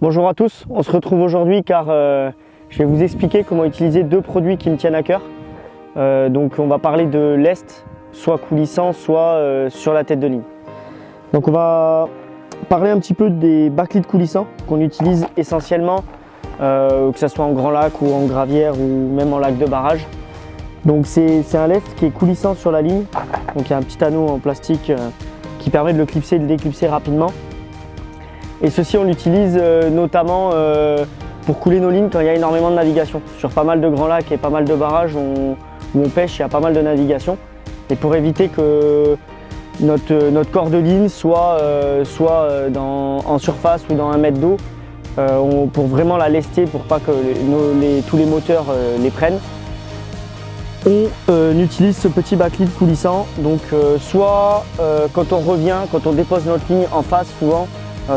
Bonjour à tous, on se retrouve aujourd'hui car je vais vous expliquer comment utiliser deux produits qui me tiennent à cœur. Donc on va parler de lest, soit coulissant, soit sur la tête de ligne. Donc on va parler un petit peu des backlids coulissants qu'on utilise essentiellement, que ce soit en grand lac ou en gravière ou même en lac de barrage. Donc c'est un lest qui est coulissant sur la ligne, donc il y a un petit anneau en plastique qui permet de le clipser et de le déclipser rapidement. Et ceci on l'utilise notamment pour couler nos lignes quand il y a énormément de navigation. Sur pas mal de grands lacs et pas mal de barrages où on pêche, il y a pas mal de navigation. Et pour éviter que notre corps de ligne soit en surface ou dans 1 mètre d'eau, pour vraiment la lester, pour pas que tous les moteurs les prennent, on utilise ce petit backlid coulissant. Donc soit quand on revient, quand on dépose notre ligne en face, souvent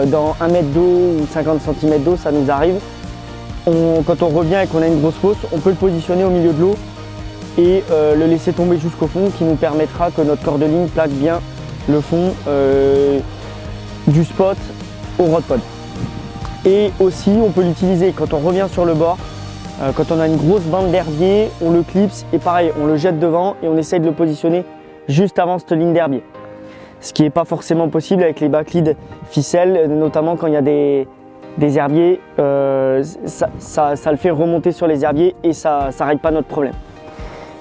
dans 1 mètre d'eau ou 50 cm d'eau, ça nous arrive. Quand on revient et qu'on a une grosse fosse, on peut le positionner au milieu de l'eau et le laisser tomber jusqu'au fond, qui nous permettra que notre corps de ligne plaque bien le fond du spot au rod pod. Et aussi on peut l'utiliser quand on revient sur le bord, quand on a une grosse bande d'herbier, on le clipse et pareil, on le jette devant et on essaye de le positionner juste avant cette ligne d'herbier. Ce qui n'est pas forcément possible avec les backlids ficelles, notamment quand il y a des herbiers, ça le fait remonter sur les herbiers et ça ne règle pas notre problème.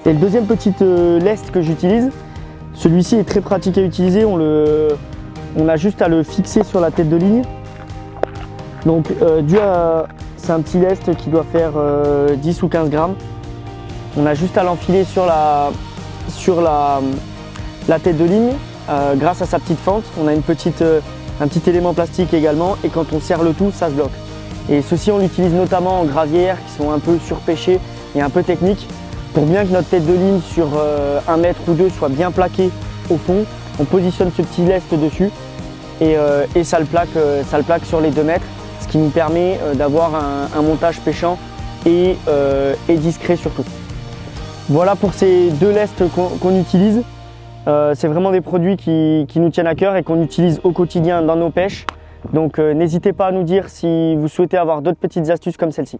Et le deuxième petit lest que j'utilise, celui-ci est très pratique à utiliser, on a juste à le fixer sur la tête de ligne. Donc c'est un petit lest qui doit faire 10 ou 15 grammes. On a juste à l'enfiler sur la tête de ligne. Grâce à sa petite fente, on a un petit élément plastique également, et quand on serre le tout, ça se bloque. Et ceci, on l'utilise notamment en gravière qui sont un peu surpêchées et un peu techniques, pour bien que notre tête de ligne sur 1 mètre ou 2 soit bien plaquée au fond. On positionne ce petit lest dessus et ça le plaque sur les 2 mètres, ce qui nous permet d'avoir un montage pêchant et discret surtout. Voilà pour ces deux lests qu'on utilise. C'est vraiment des produits qui nous tiennent à cœur et qu'on utilise au quotidien dans nos pêches. Donc n'hésitez pas à nous dire si vous souhaitez avoir d'autres petites astuces comme celle-ci.